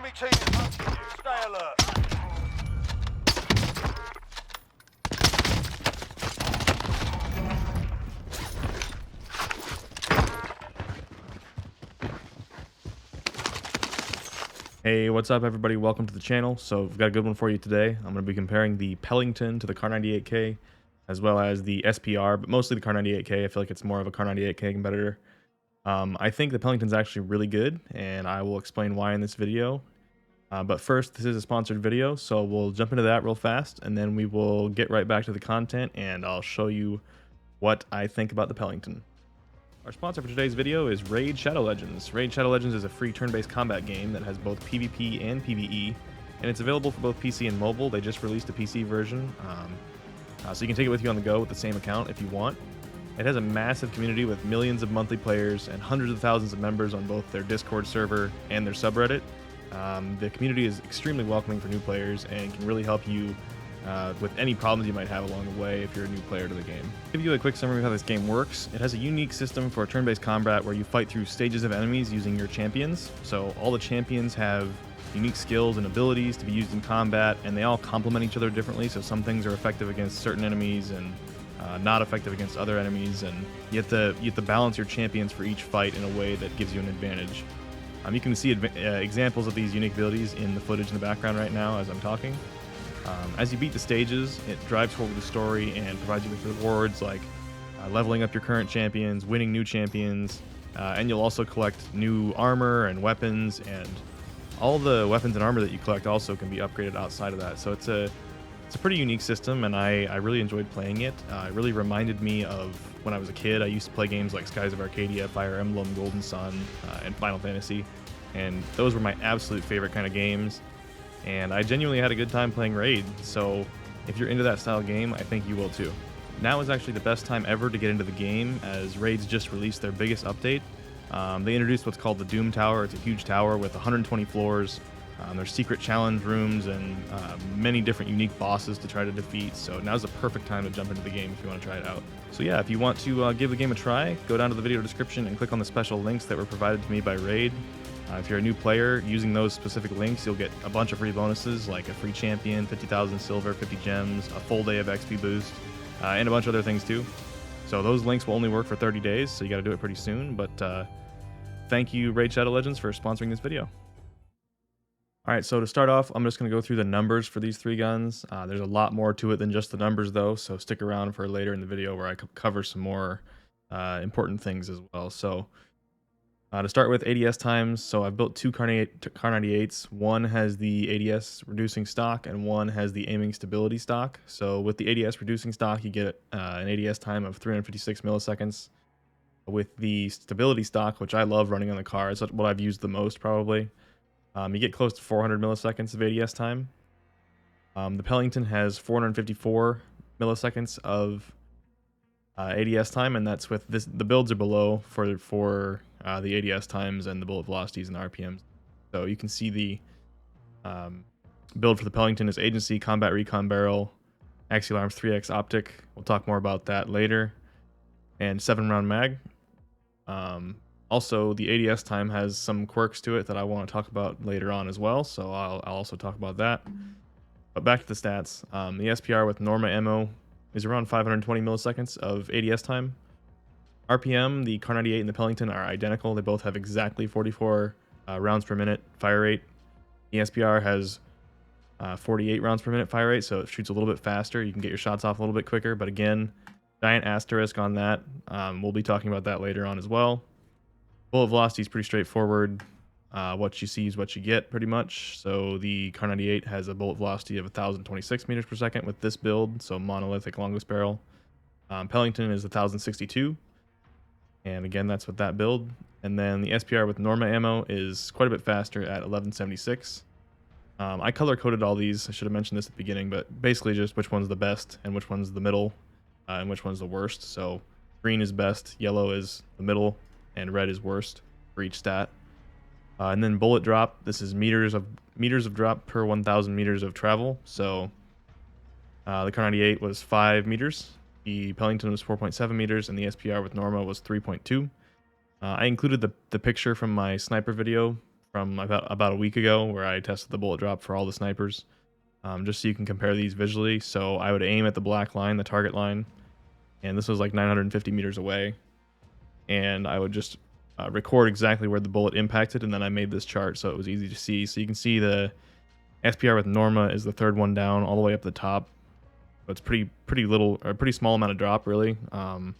Enemy team is hunting you. Stay alert. Hey, what's up everybody? Welcome to the channel. So we've got a good one for you today. I'm going to be comparing the Pelington to the Kar98k as well as the SP-R, but mostly the Kar98k. I feel like it's more of a Kar98k competitor. I think the Pelington's actually really good, and I will explain why in this video. But first, this is a sponsored video, so we'll jump into that real fast, and then we will get right back to the content, and I'll show you what I think about the Pelington. Our sponsor for today's video is Raid Shadow Legends. Raid Shadow Legends is a free turn-based combat game that has both PvP and PvE, and it's available for both PC and mobile. They just released a PC version, so you can take it with you on the go with the same account if you want. It has a massive community with millions of monthly players and hundreds of thousands of members on both their Discord server and their subreddit. The community is extremely welcoming for new players and can really help you with any problems you might have along the way if you're a new player to the game. To give you a quick summary of how this game works, it has a unique system for turn-based combat where you fight through stages of enemies using your champions. So all the champions have unique skills and abilities to be used in combat, and they all complement each other differently. So some things are effective against certain enemies and not effective against other enemies, and you have to balance your champions for each fight in a way that gives you an advantage. You can see examples of these unique abilities in the footage in the background right now as I'm talking. As you beat the stages, it drives forward the story and provides you with rewards like leveling up your current champions, winning new champions, and you'll also collect new armor and weapons, and all the weapons and armor that you collect also can be upgraded outside of that. So it's a pretty unique system, and I really enjoyed playing it. It really reminded me of when I was a kid. I used to play games like Skies of Arcadia, Fire Emblem, Golden Sun, and Final Fantasy, and those were my absolute favorite kind of games. And I genuinely had a good time playing Raid, so if you're into that style game, I think you will too. Now is actually the best time ever to get into the game, as Raid's just released their biggest update. They introduced what's called the Doom Tower. It's a huge tower with 120 floors. There's secret challenge rooms and many different unique bosses to try to defeat, so now's the perfect time to jump into the game if you want to try it out. So yeah, if you want to give the game a try, go down to the video description and click on the special links that were provided to me by Raid. If you're a new player, using those specific links, you'll get a bunch of free bonuses like a free champion, 50,000 silver, 50 gems, a full day of XP boost, and a bunch of other things too. So those links will only work for 30 days, so you got to do it pretty soon. But thank you, Raid Shadow Legends, for sponsoring this video. All right, so to start off, I'm just going to go through the numbers for these three guns. There's a lot more to it than just the numbers, though, so stick around for later in the video where I cover some more important things as well. So to start with ADS times, so I've built two Kar98s. One has the ADS reducing stock, and one has the aiming stability stock. So with the ADS reducing stock, you get an ADS time of 356 milliseconds. With the stability stock, which I love running on the car, it's what I've used the most probably, you get close to 400 milliseconds of ADS time. The Pelington has 454 milliseconds of ADS time, and that's with this. The builds are below for the ADS times and the bullet velocities and RPMs. So you can see the build for the Pelington is Agency, Combat Recon Barrel, Axial Arms 3X Optic. We'll talk more about that later. And 7-round mag. Also, the ADS time has some quirks to it that I want to talk about later on as well, so I'll also talk about that. But back to the stats. The SP-R with Norma ammo is around 520 milliseconds of ADS time. RPM, the Kar98 and the Pelington are identical. They both have exactly 44 rounds per minute fire rate. The SP-R has 48 rounds per minute fire rate, so it shoots a little bit faster. You can get your shots off a little bit quicker, but again, giant asterisk on that. We'll be talking about that later on as well. Bullet velocity is pretty straightforward. What you see is what you get, pretty much. So the Kar98 has a bullet velocity of 1,026 meters per second with this build, so monolithic longless barrel. Pelington is 1,062, and again, that's with that build. And then the SP-R with Norma ammo is quite a bit faster at 1,176. I color-coded all these. I should have mentioned this at the beginning, but basically just which one's the best and which one's the middle and which one's the worst. So green is best, yellow is the middle, and red is worst for each stat. And then bullet drop, this is meters of drop per 1,000 meters of travel. So the Kar98 was 5 meters, the Pelington was 4.7 meters, and the SP-R with Norma was 3.2. I included the picture from my sniper video from about a week ago where I tested the bullet drop for all the snipers, just so you can compare these visually. So I would aim at the black line, the target line, and this was like 950 meters away, and I would just record exactly where the bullet impacted, and then I made this chart so it was easy to see. So you can see the SP-R with Norma is the third one down all the way up the top. So it's pretty little, or pretty small amount of drop really. And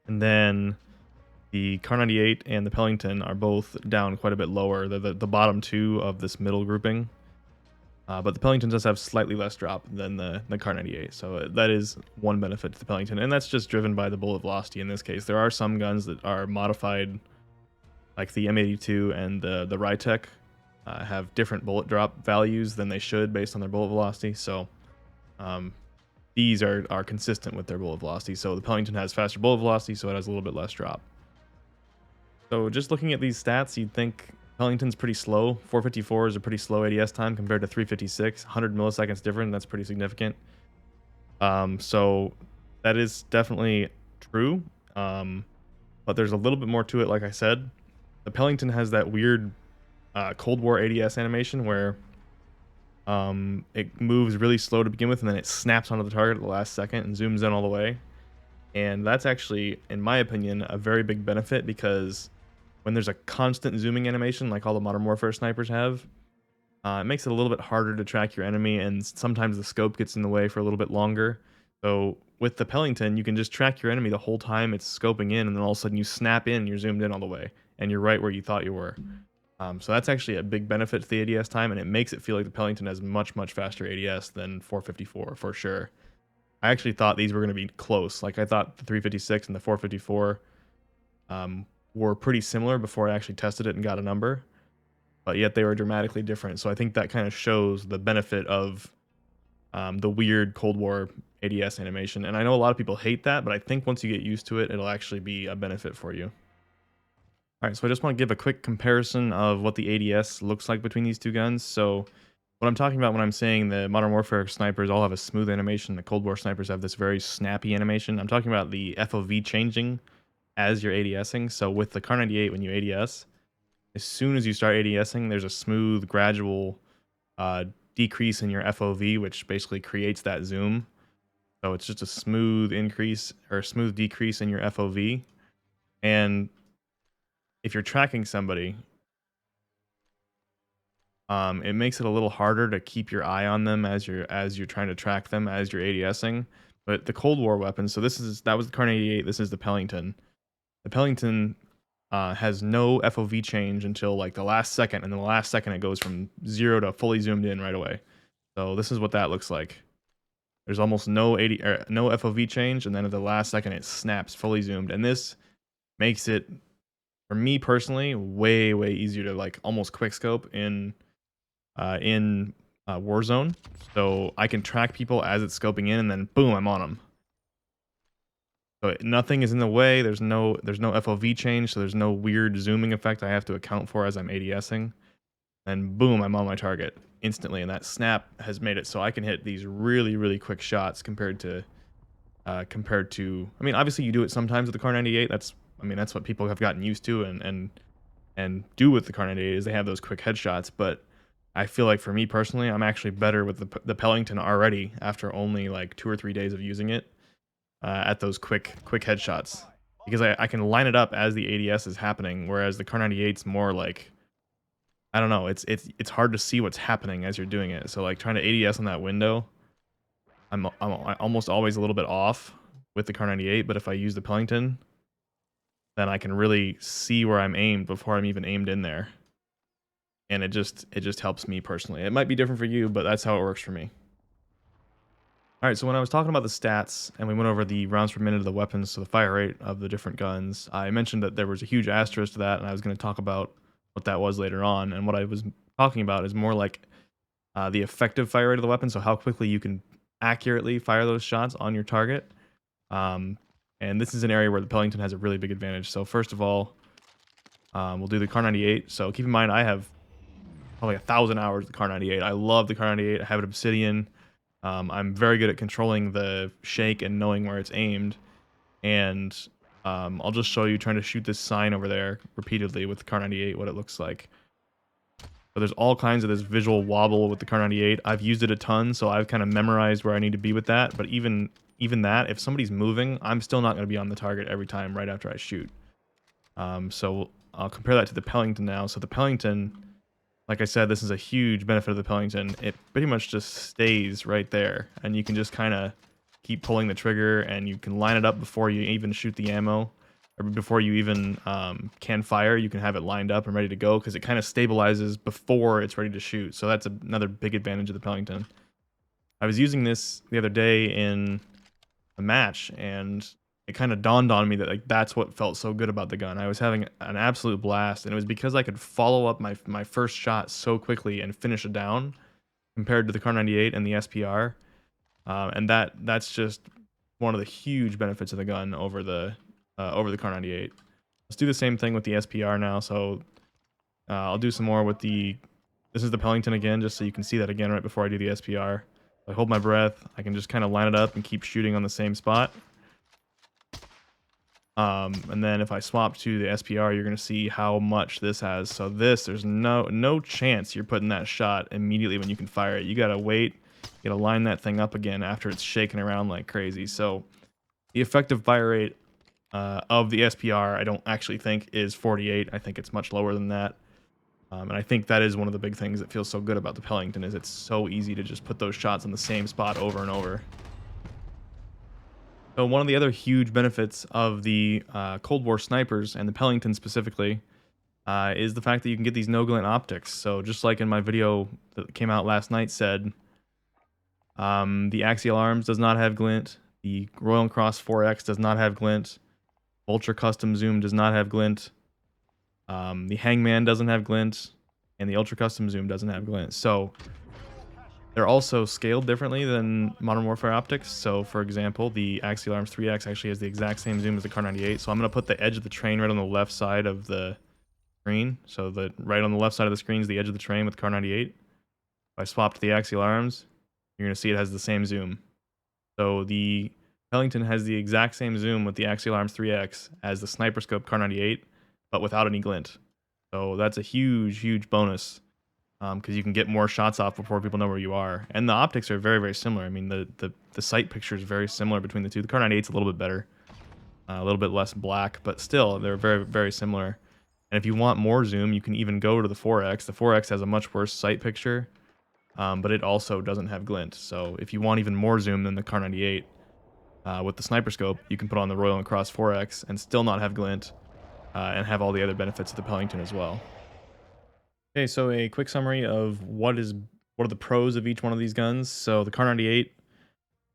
then the Kar98 and the Pelington are both down quite a bit lower. They're the bottom two of this middle grouping. But the Pelington does have slightly less drop than the Kar98, so that is one benefit to the Pelington, and that's just driven by the bullet velocity in this case. There are some guns that are modified, like the M82 and the Rytec, have different bullet drop values than they should based on their bullet velocity, so these are consistent with their bullet velocity. So the Pelington has faster bullet velocity, so it has a little bit less drop. So just looking at these stats, you'd think Pelington's pretty slow. 454 is a pretty slow ADS time compared to 356. 100 milliseconds different. That's pretty significant. So that is definitely true. But there's a little bit more to it. Like I said, the Pelington has that weird Cold War ADS animation where it moves really slow to begin with, and then it snaps onto the target at the last second and zooms in all the way. And that's actually, in my opinion, a very big benefit, because when there's a constant zooming animation like all the Modern Warfare snipers have, it makes it a little bit harder to track your enemy, and sometimes the scope gets in the way for a little bit longer. So with the Pelington, you can just track your enemy the whole time it's scoping in, and then all of a sudden you snap in and you're zoomed in all the way, and you're right where you thought you were. So that's actually a big benefit to the ADS time, and it makes it feel like the Pelington has much faster ADS than 454 for sure. I actually thought these were going to be close. Like, I thought the 356 and the 454 were pretty similar before I actually tested it and got a number, but yet they were dramatically different. So I think that kind of shows the benefit of the weird Cold War ADS animation. And I know a lot of people hate that, but I think once you get used to it, it'll actually be a benefit for you. All right, so I just want to give a quick comparison of what the ADS looks like between these two guns. So what I'm talking about when I'm saying the Modern Warfare snipers all have a smooth animation, the Cold War snipers have this very snappy animation, I'm talking about the FOV changing as you're ADSing. So with the Kar98, when you ADS, as soon as you start ADSing, there's a smooth, gradual decrease in your FOV, which basically creates that zoom. So it's just a smooth increase or smooth decrease in your FOV. And if you're tracking somebody, it makes it a little harder to keep your eye on them as you're trying to track them as you're ADSing. But the Cold War weapons, so that was the Kar98, this is the Pelington. The Pelington has no FOV change until like the last second, and then the last second it goes from 0 to fully zoomed in right away. So this is what that looks like. There's almost no FOV change, and then at the last second it snaps fully zoomed, and this makes it, for me personally, way easier to like almost quick scope in Warzone. So I can track people as it's scoping in, and then boom, I'm on them. So nothing is in the way. There's no FOV change, so there's no weird zooming effect I have to account for as I'm ADSing. And boom, I'm on my target instantly. And that snap has made it so I can hit these really quick shots compared to I mean, obviously you do it sometimes with the Kar98. That's what people have gotten used to and do with the Kar98 is they have those quick headshots. But I feel like for me personally, I'm actually better with the Pelington already after only like 2 or 3 days of using it. At those quick headshots, because I can line it up as the ADS is happening, whereas the Kar98's more like, I don't know, it's hard to see what's happening as you're doing it. So like trying to ADS on that window, I'm almost always a little bit off with the Kar98, but if I use the Pelington, then I can really see where I'm aimed before I'm even aimed in there, and it just helps me personally. It might be different for you, but that's how it works for me. All right, so when I was talking about the stats and we went over the rounds per minute of the weapons, so the fire rate of the different guns, I mentioned that there was a huge asterisk to that, and I was going to talk about what that was later on. And what I was talking about is more like the effective fire rate of the weapon, so how quickly you can accurately fire those shots on your target. And this is an area where the Pelington has a really big advantage. So first of all, we'll do the Kar98. So keep in mind, I have probably 1,000 hours of the Kar98. I love the Kar98. I have it Obsidian. I'm very good at controlling the shake and knowing where it's aimed, and I'll just show you trying to shoot this sign over there repeatedly with the Kar98 what it looks like. But there's all kinds of this visual wobble with the Kar98. I've used it a ton, so I've kind of memorized where I need to be with that. But even that, if somebody's moving, I'm still not going to be on the target every time right after I shoot. So I'll compare that to the Pelington now. So the Pelington, like I said, this is a huge benefit of the Pelington. It pretty much just stays right there, and you can just kind of keep pulling the trigger, and you can line it up before you even shoot the ammo, or before you even can fire. You can have it lined up and ready to go because it kind of stabilizes before it's ready to shoot. So that's another big advantage of the Pelington. I was using this the other day in a match, and it kind of dawned on me that like that's what felt so good about the gun. I was having an absolute blast, and it was because I could follow up my first shot so quickly and finish it down compared to the Kar98 and the SP-R. And that's just one of the huge benefits of the gun over the Kar98. Let's do the same thing with the SP-R now. So I'll do some more with this is the Pelington again, just so you can see that again right before I do the SP-R. I hold my breath. I can just kind of line it up and keep shooting on the same spot. And then if I swap to the SP-R, you're going to see how much this has. So there's no chance you're putting that shot immediately when you can fire it. You got to wait. You got to line that thing up again after it's shaking around like crazy. So the effective fire rate of the SP-R, I don't actually think is 48. I think it's much lower than that. And I think that is one of the big things that feels so good about the Pelington, is it's so easy to just put those shots on the same spot over and over. So one of the other huge benefits of the Cold War snipers, and the Pelington specifically, is the fact that you can get these no glint optics. So just like in my video that came out last night said, the Axial Arms does not have glint, the Royal and Cross 4X does not have glint, Ultra Custom Zoom does not have glint, the Hangman doesn't have glint, and the Ultra Custom Zoom doesn't have glint. So they're also scaled differently than Modern Warfare optics. So for example, the Axial Arms 3X actually has the exact same zoom as the Kar98. So I'm going to put the edge of the train right on the left side of the screen. So right on the left side of the screen is the edge of the train with Kar98. If I swap to the Axial Arms, you're going to see it has the same zoom. So the Pelington has the exact same zoom with the Axial Arms 3X as the Sniper Scope Kar98, but without any glint. So that's a huge bonus, because you can get more shots off before people know where you are. And the optics are very similar. I mean, the sight picture is very similar between the two. The Kar98's a little bit better, a little bit less black, but still, they're very similar. And if you want more zoom, you can even go to the 4X. The 4X has a much worse sight picture, but it also doesn't have glint. So if you want even more zoom than the Kar98, with the Sniper Scope, you can put on the Royal and Cross 4X and still not have glint, and have all the other benefits of the Pelington as well. Okay, so a quick summary of what are the pros of each one of these guns. So the Kar98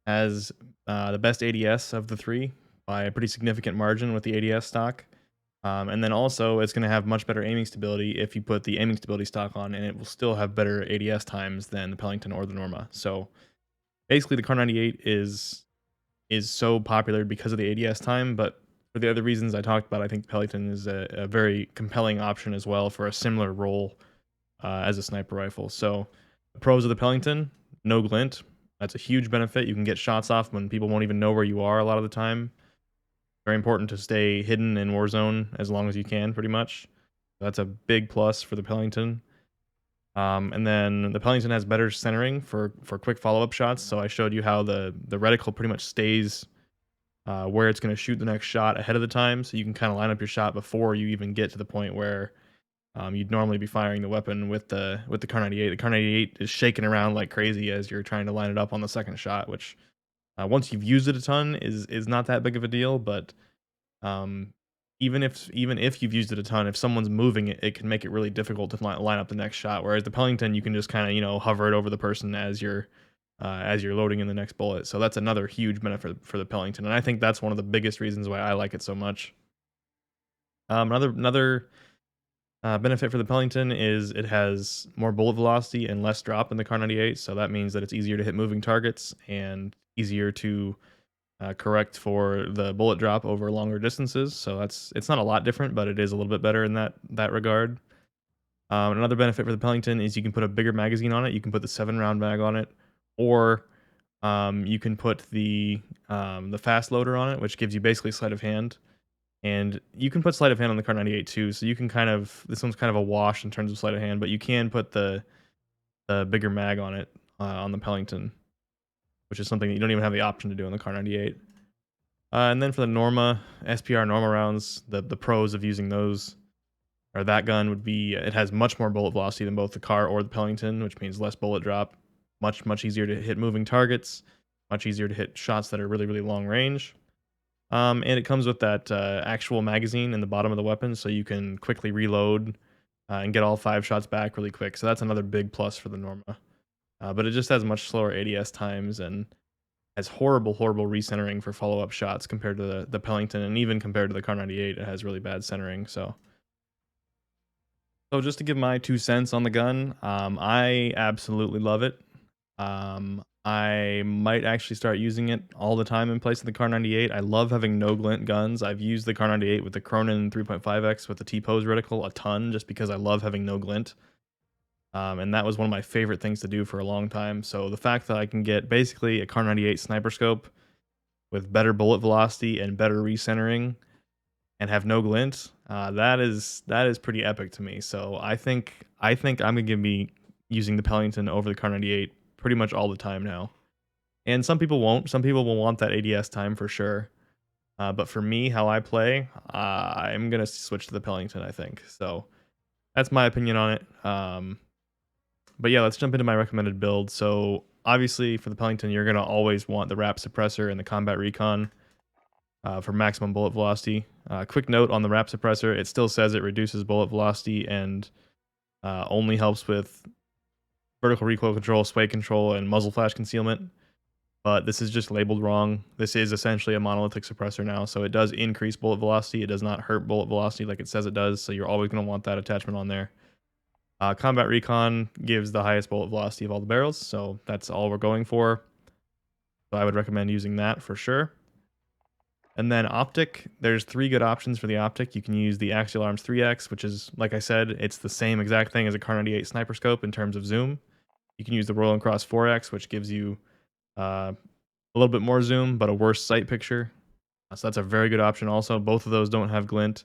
has the best ADS of the three by a pretty significant margin with the ADS stock. And then also it's going to have much better aiming stability if you put the aiming stability stock on, and it will still have better ADS times than the Pelington or the Norma. So basically the Kar98 is so popular because of the ADS time, but for the other reasons I talked about, I think the Pelington is a very compelling option as well for a similar role as a sniper rifle. So the pros of the Pelington: no glint. That's a huge benefit. You can get shots off when people won't even know where you are a lot of the time. Very important to stay hidden in Warzone as long as you can, pretty much. That's a big plus for the Pelington. And then the Pelington has better centering for quick follow-up shots. So I showed you how the reticle pretty much stays where it's going to shoot the next shot ahead of the time. So you can kind of line up your shot before you even get to the point where you'd normally be firing the weapon with the Kar98. The Kar98 is shaking around like crazy as you're trying to line it up on the second shot, which once you've used it a ton is not that big of a deal. But even if you've used it a ton, if someone's moving it, it can make it really difficult to line up the next shot. Whereas the Pelington, you can just kind of hover it over the person as you're loading in the next bullet. So that's another huge benefit for the Pelington, and I think that's one of the biggest reasons why I like it so much. Another benefit for the Pelington is it has more bullet velocity and less drop than the Kar98, so that means that it's easier to hit moving targets and easier to correct for the bullet drop over longer distances. So it's not a lot different, but it is a little bit better in that regard. Another benefit for the Pelington is you can put a bigger magazine on it. You can put the 7-round mag on it, or you can put the fast loader on it, which gives you basically sleight of hand. And you can put sleight of hand on the Kar98 too, so you can kind of, this one's kind of a wash in terms of sleight of hand, but you can put the bigger mag on it on the Pelington, which is something that you don't even have the option to do on the Kar98. And then for the Norma, SP-R Norma rounds, the pros of using those, or that gun would be, it has much more bullet velocity than both the Kar or the Pelington, which means less bullet drop, much easier to hit moving targets, much easier to hit shots that are really long range. And it comes with that actual magazine in the bottom of the weapon, so you can quickly reload and get all 5 shots back really quick. So that's another big plus for the Norma. But it just has much slower ADS times and has horrible recentering for follow-up shots compared to the Pelington, and even compared to the Kar98, it has really bad centering. So just to give my 2 cents on the gun, I absolutely love it. I might actually start using it all the time in place of the Kar98. I love having no glint guns. I've used the Kar98 with the Cronin 3.5x with the T-pose reticle a ton, just because I love having no glint. And that was one of my favorite things to do for a long time. So the fact that I can get basically a Kar98 sniper scope with better bullet velocity and better recentering and have no glint, that is pretty epic to me. So I think I'm gonna be using the Pelington over the Kar98 pretty much all the time now. And some people won't. Some people will want that ADS time for sure. But for me, how I play, I'm gonna switch to the Pelington, I think. So that's my opinion on it. But yeah, let's jump into my recommended build. So obviously for the Pelington, you're going to always want the Wrap Suppressor and the Combat Recon for maximum bullet velocity. Quick note on the Wrap Suppressor, it still says it reduces bullet velocity and only helps with vertical recoil control, sway control, and muzzle flash concealment. But this is just labeled wrong. This is essentially a monolithic suppressor now, so it does increase bullet velocity. It does not hurt bullet velocity like it says it does, so you're always going to want that attachment on there. Combat Recon gives the highest bullet velocity of all the barrels, so that's all we're going for. So I would recommend using that for sure. And then Optic, there's 3 good options for the Optic. You can use the Axial Arms 3X, which is, like I said, it's the same exact thing as a Kar98 sniper scope in terms of zoom. You can use the Royal and Cross 4X, which gives you a little bit more zoom, but a worse sight picture. So that's a very good option also. Both of those don't have glint.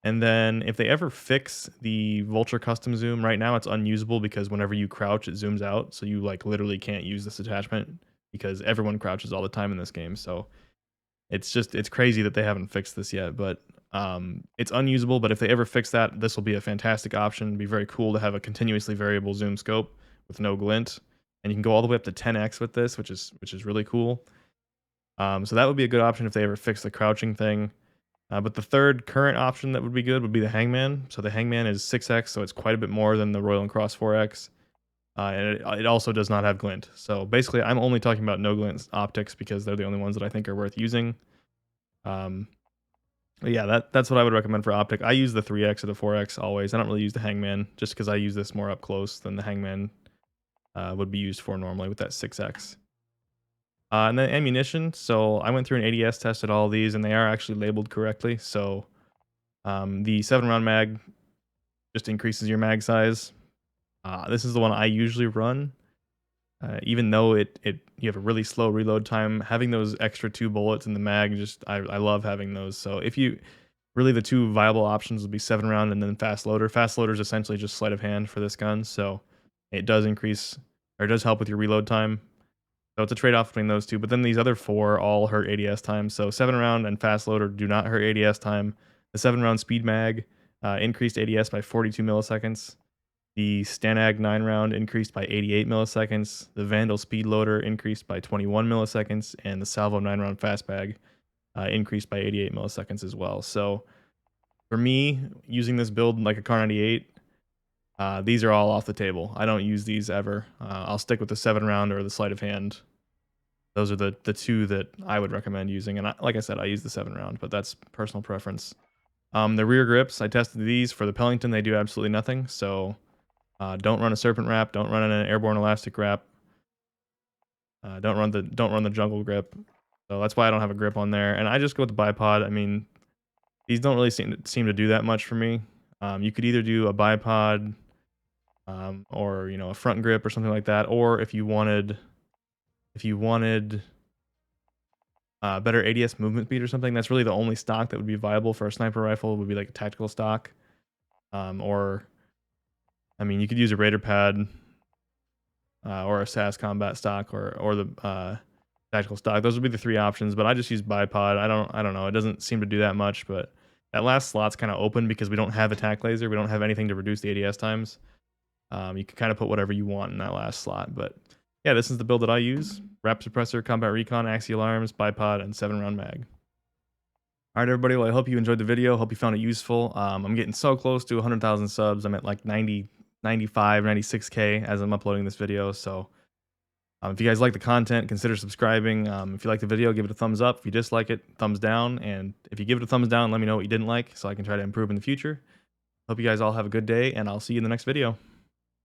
And then if they ever fix the Vulture custom zoom, right now it's unusable because whenever you crouch, it zooms out. So you like literally can't use this attachment because everyone crouches all the time in this game. So it's crazy that they haven't fixed this yet, but it's unusable. But if they ever fix that, this will be a fantastic option. It'd be very cool to have a continuously variable zoom scope with no glint. And you can go all the way up to 10x with this, which is really cool. So that would be a good option if they ever fix the crouching thing. But the third current option that would be good would be the Hangman. So the Hangman is 6x, so it's quite a bit more than the Royal and Cross 4x. And it also does not have glint. So basically, I'm only talking about no glint optics because they're the only ones that I think are worth using. But yeah, that's what I would recommend for optic. I use the 3x or the 4x always. I don't really use the Hangman just because I use this more up close than the Hangman would be used for normally with that 6x. And then ammunition. So I went through an ADS, tested all of these, and they are actually labeled correctly. So the 7-round mag just increases your mag size. This is the one I usually run. Even though you have a really slow reload time, having those extra 2 bullets in the mag, I love having those. So if you really, the 2 viable options would be 7-round and then fast loader. Fast loader is essentially just sleight of hand for this gun, so it does increase, or it does help with your reload time. So it's a trade-off between those 2, but then these other 4 all hurt ADS time. So 7-round and fast loader do not hurt ADS time. The 7-round speed mag increased ADS by 42 milliseconds. The Stanag 9-round increased by 88 milliseconds. The Vandal speed loader increased by 21 milliseconds, and the Salvo 9-round fastbag increased by 88 milliseconds as well. So for me, using this build like a Kar98, these are all off the table. I don't use these ever. I'll stick with the 7-round or the sleight of hand. Those are the 2 that I would recommend using. And like I said, I use the 7-round, but that's personal preference. The rear grips, I tested these for the Pelington. They do absolutely nothing. So don't run a serpent wrap. Don't run an airborne elastic wrap. Don't run the jungle grip. So that's why I don't have a grip on there. And I just go with the bipod. I mean, these don't really seem to do that much for me. You could either do a bipod or a front grip or something like that, or if you wanted better ADS movement speed or something. That's really the only stock that would be viable for a sniper rifle. Would be like a tactical stock, or I mean, you could use a Raider pad, or a SAS combat stock, or the tactical stock. Those would be the three options. But I just use bipod. I don't know. It doesn't seem to do that much, but that last slot's kind of open because we don't have attack laser. We don't have anything to reduce the ADS times. You can kind of put whatever you want in that last slot. But yeah, this is the build that I use: Rapid Suppressor, Combat Recon, Axial Arms, bipod, and 7-round mag. All right, everybody. Well, I hope you enjoyed the video. Hope you found it useful. I'm getting so close to 100,000 subs. I'm at like 90, 95, 96K as I'm uploading this video. So if you guys like the content, consider subscribing. If you like the video, give it a thumbs up. If you dislike it, thumbs down. And if you give it a thumbs down, let me know what you didn't like so I can try to improve in the future. Hope you guys all have a good day, and I'll see you in the next video.